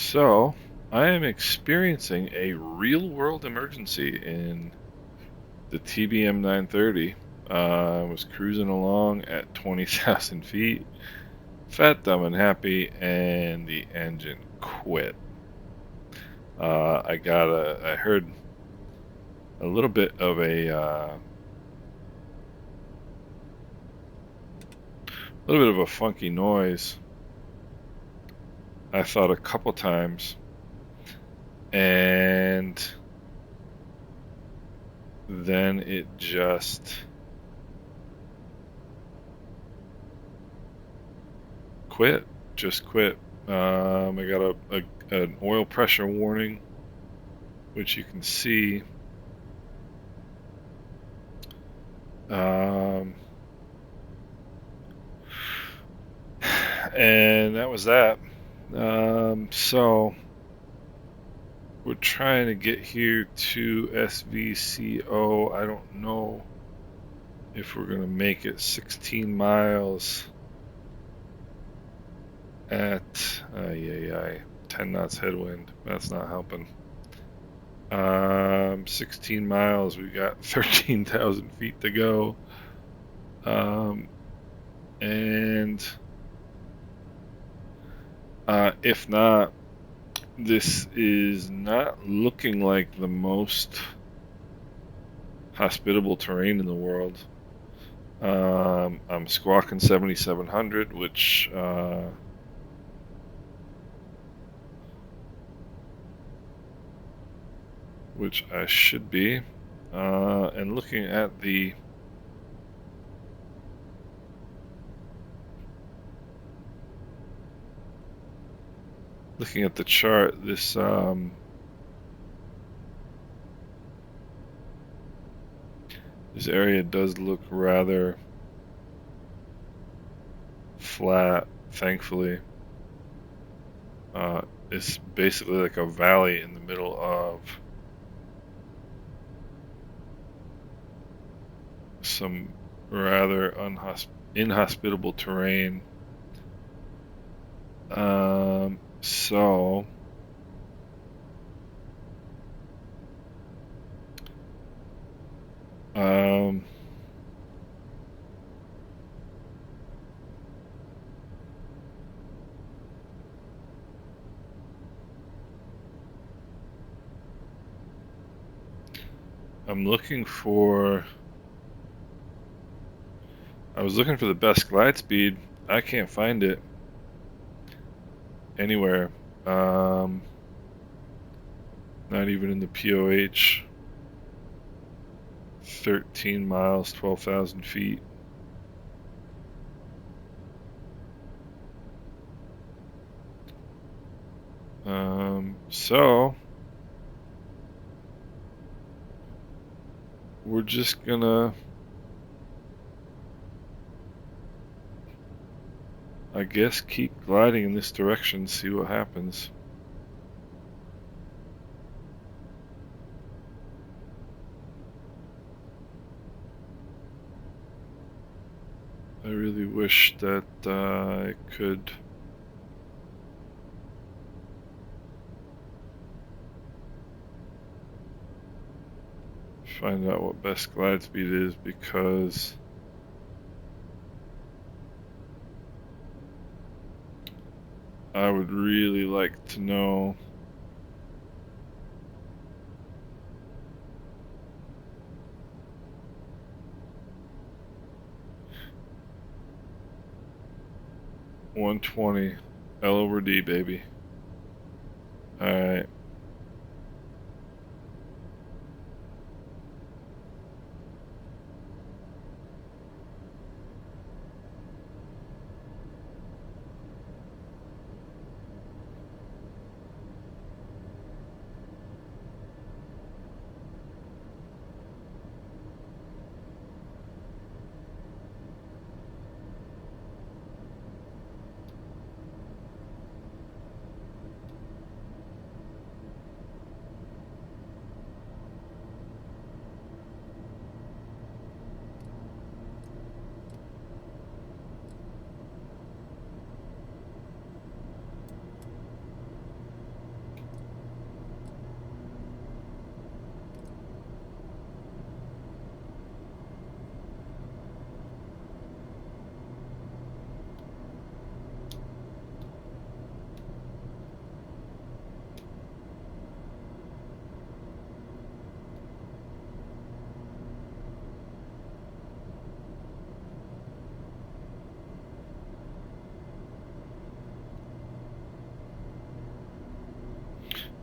So, I am experiencing a real-world emergency in the TBM 930. I was cruising along at 20,000 feet, fat, dumb, and happy, and the engine quit. I heard a little bit of a funky noise. I thought a couple times, and then it just quit. I got an oil pressure warning, which you can see. And that was that. So we're trying to get here to SVCO. I don't know if we're gonna make it 16 miles at 10 knots headwind. That's not helping. 16 miles. We got 13,000 feet to go. And if not, this is not looking like the most hospitable terrain in the world. I'm squawking 7,700, which I should be. And looking at the chart, this area does look rather flat, thankfully. It's basically like a valley in the middle of some rather inhospitable terrain. So I was looking for the best glide speed. I can't find it anywhere. Not even in the POH. 13 miles, 12,000 feet. So we're just gonna, I guess, keep gliding in this direction, see what happens. I really wish that I could find out what best glide speed is, because I would really like to know. $120 L over D, baby. Alright.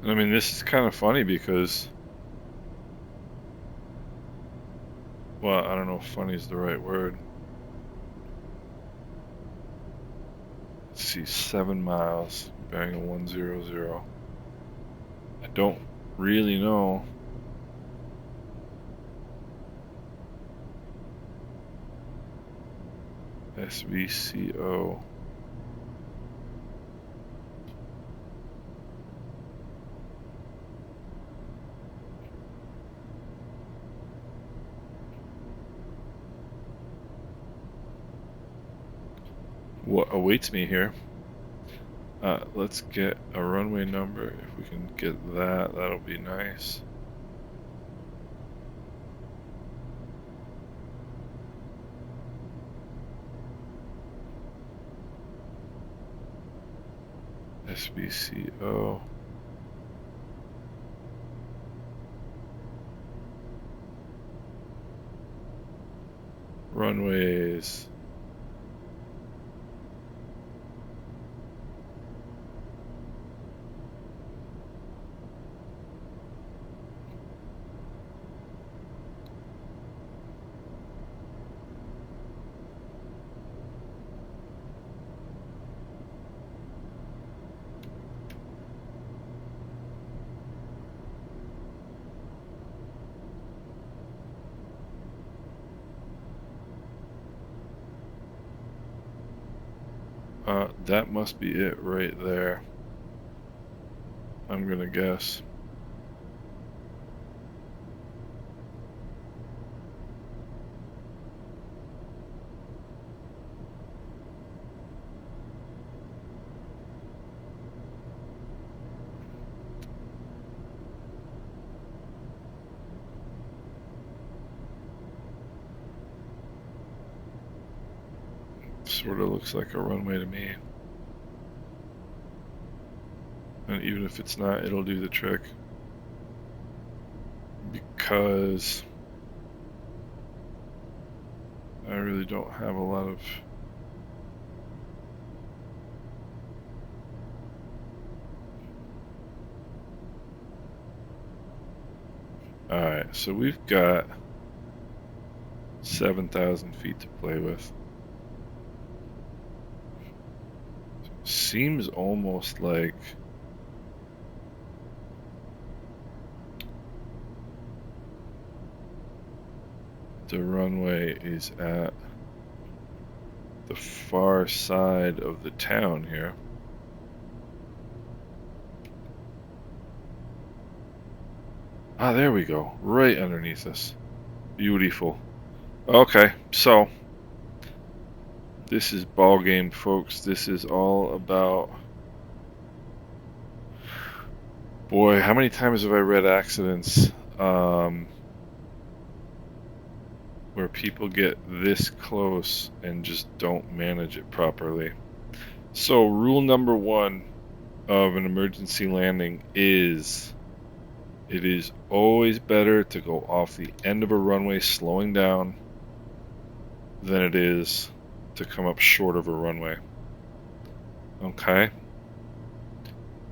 I mean, this is kind of funny because, well, I don't know if funny is the right word. Let's see, 7 miles, bearing a 100. I don't really know. SVCO. What awaits me here? Let's get a runway number. If we can get that, that'll be nice. SVCO. Runways. That must be it right there. I'm gonna guess. Sort of looks like a runway to me. And even if it's not, it'll do the trick. Because I really don't have a lot of... Alright, so we've got 7,000 feet to play with. Seems almost like the runway is at the far side of the town here. Ah, there we go. Right underneath us. Beautiful. Okay, so this is ball game, folks. This is all about... Boy, how many times have I read accidents where people get this close and just don't manage it properly? So rule number 1 of an emergency landing is it is always better to go off the end of a runway slowing down than it is to come up short of a runway. Okay?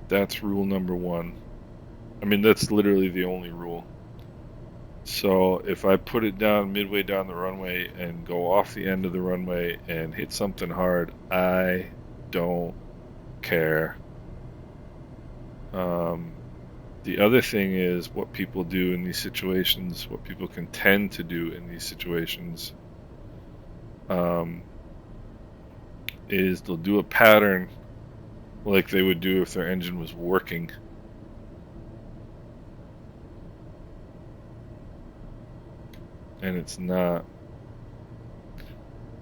That's rule number 1. I mean, that's literally the only rule. So if I put it down midway down the runway and go off the end of the runway and hit something hard, I don't care. The other thing is what people do in these situations, what people can tend to do in these situations, is they'll do a pattern like they would do if their engine was working. And it's not.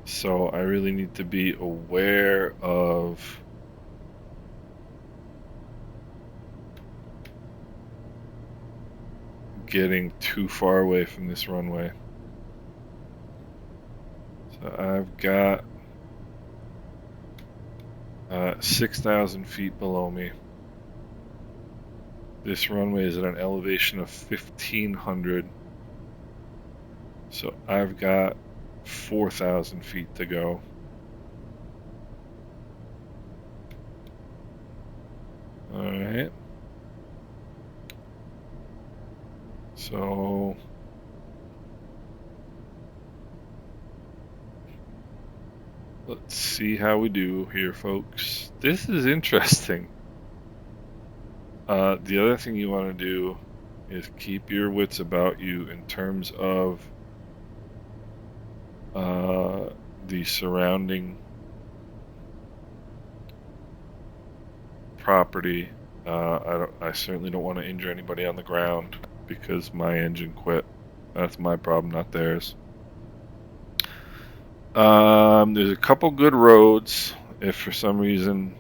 So I really need to be aware of getting too far away from this runway. So I've got 6,000 feet below me. This runway is at an elevation of 1,500. So I've got 4,000 feet to go. Alright. So let's see how we do here, folks. This is interesting. The other thing you want to do is keep your wits about you in terms of the surrounding property. I certainly don't want to injure anybody on the ground because my engine quit. That's my problem, not theirs. There's a couple good roads. If for some reason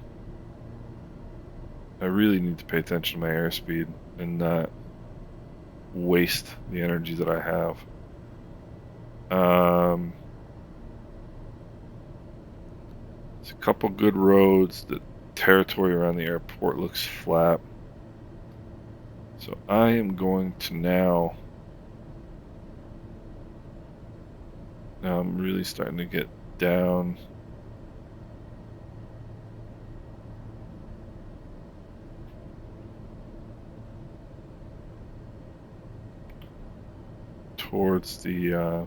I really need to pay attention to my airspeed and not waste the energy that I have. There's a couple good roads. The territory around the airport looks flat. So I am going to now... Now I'm really starting to get down. Towards the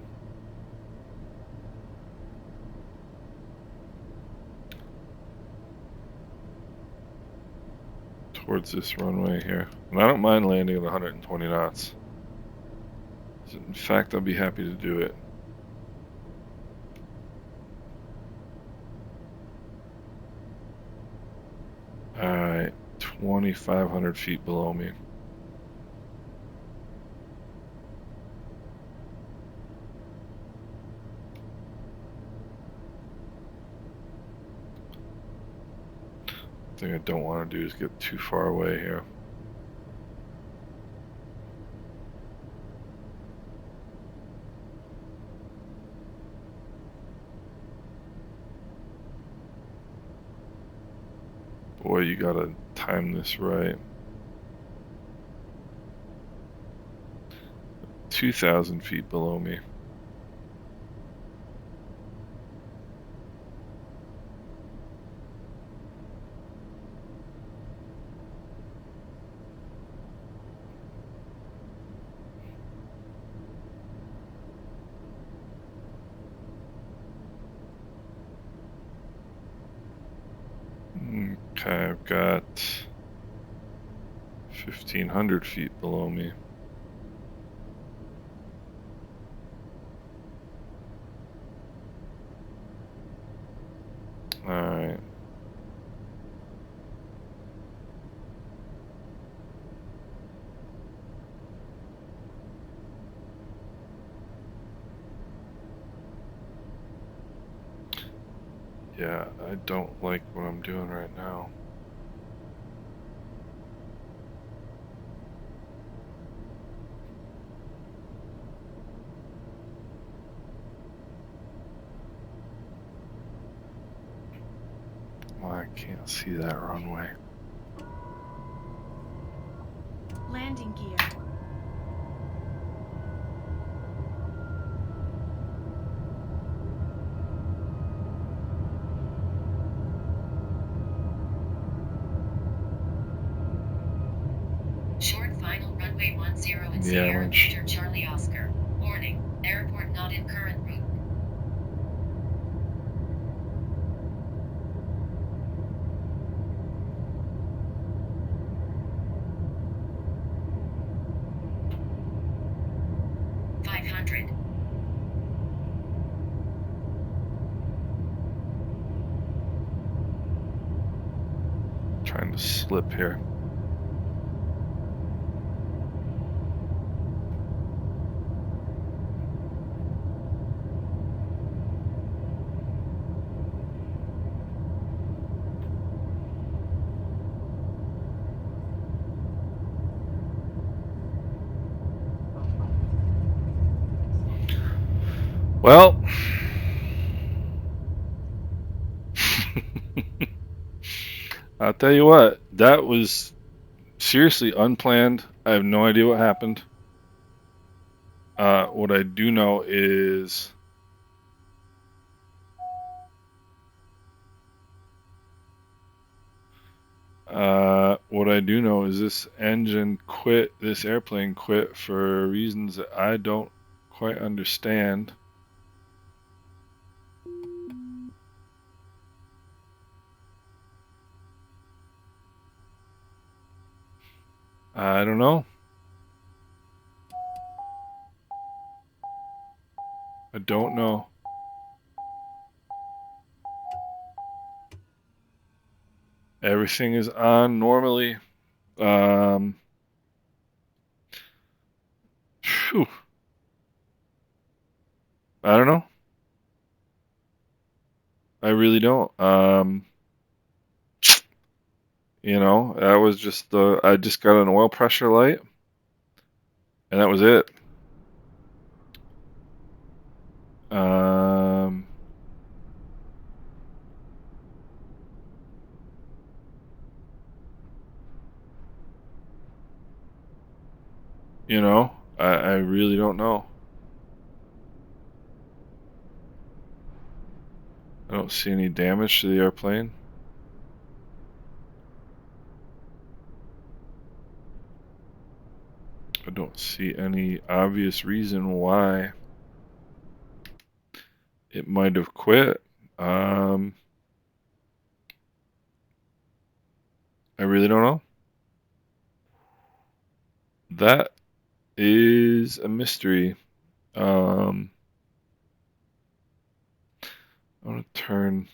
towards this runway here. And I don't mind landing at 120 knots. In fact, I'll be happy to do it. Alright, 2,500 feet below me. The thing I don't want to do is get too far away here. Boy, you gotta time this right. 2,000 feet below me. Okay, I've got 1,500 feet below me. Alright. Yeah, I don't like what I'm doing right now. Well, I can't see that runway. Landing gear. Short final runway 10 at Yeah, Sierra when Victor Charlie Oscar. Warning, airport not in current route. Trying to slip here. Well, I'll tell you what, that was seriously unplanned. I have no idea what happened. What I do know is what I I do know is this airplane quit for reasons that I don't quite understand. I don't know. I don't know. Everything is on normally. Phew. I don't know. I really don't. That was just I just got an oil pressure light, and that was it. I really don't know. I don't see any damage to the airplane. I don't see any obvious reason why it might have quit. I really don't know. That is a mystery. I'm gonna turn.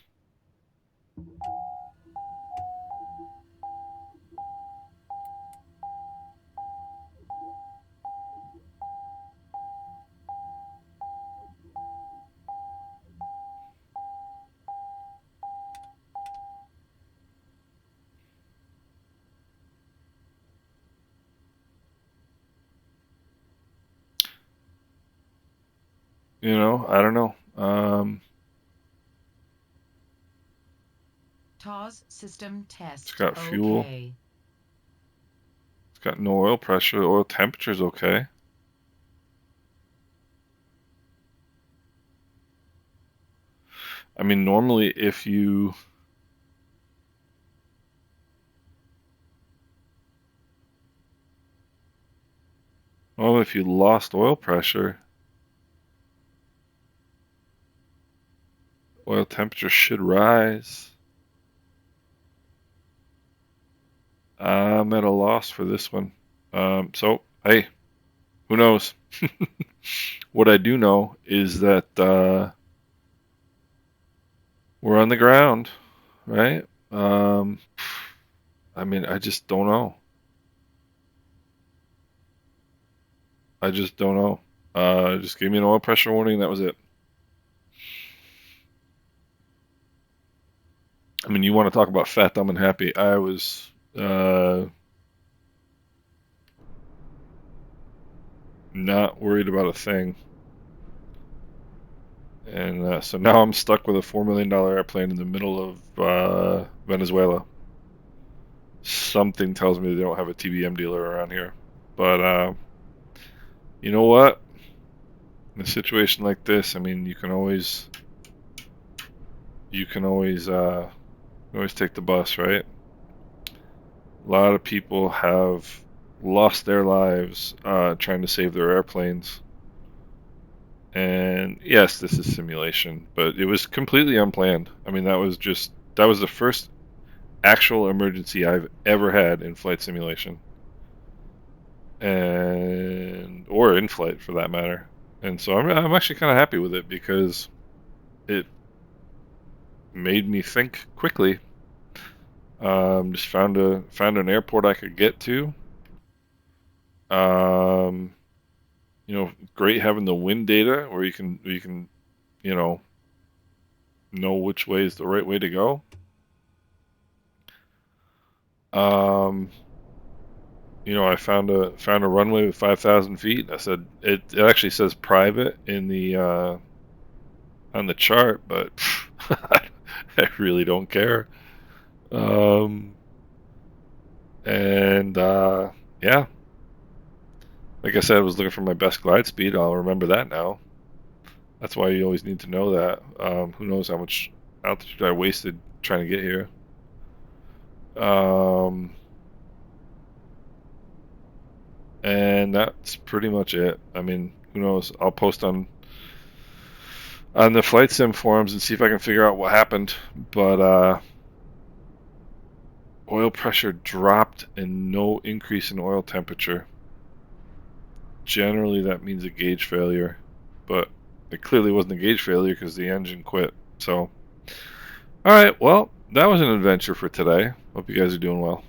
I don't know. TAWS system test. It's got fuel. Okay. It's got no oil pressure. The oil temperature's okay. I mean, normally if you lost oil pressure, oil temperature should rise. I'm at a loss for this one. So, hey, who knows? What I do know is that we're on the ground, right? I mean, I just don't know. I just don't know. Just gave me an oil pressure warning. That was it. I mean, you want to talk about fat, dumb, and happy? I was not worried about a thing. And so now I'm stuck with a $4 million airplane in the middle of Venezuela. Something tells me they don't have a TBM dealer around here. But you know what? In a situation like this, I mean, you can always take the bus, right? A lot of people have lost their lives trying to save their airplanes. And yes, this is simulation, but it was completely unplanned. I mean, that was the first actual emergency I've ever had in flight simulation, or in flight for that matter. And so I'm actually kind of happy with it because it made me think quickly. Just found an airport I could get to. Great having the wind data where you can know which way is the right way to go. I found a runway with 5,000 feet. I said it actually says private in the on the chart, but I really don't care. Yeah, like I said, I was looking for my best glide speed. I'll remember that now. That's why you always need to know that. Who knows how much altitude I wasted trying to get here. And that's pretty much it. I mean, who knows? I'll post on the flight sim forums and see if I can figure out what happened. But oil pressure dropped and no increase in oil temperature. Generally, that means a gauge failure, but it clearly wasn't a gauge failure because the engine quit. So, all right, well, that was an adventure for today. Hope you guys are doing well.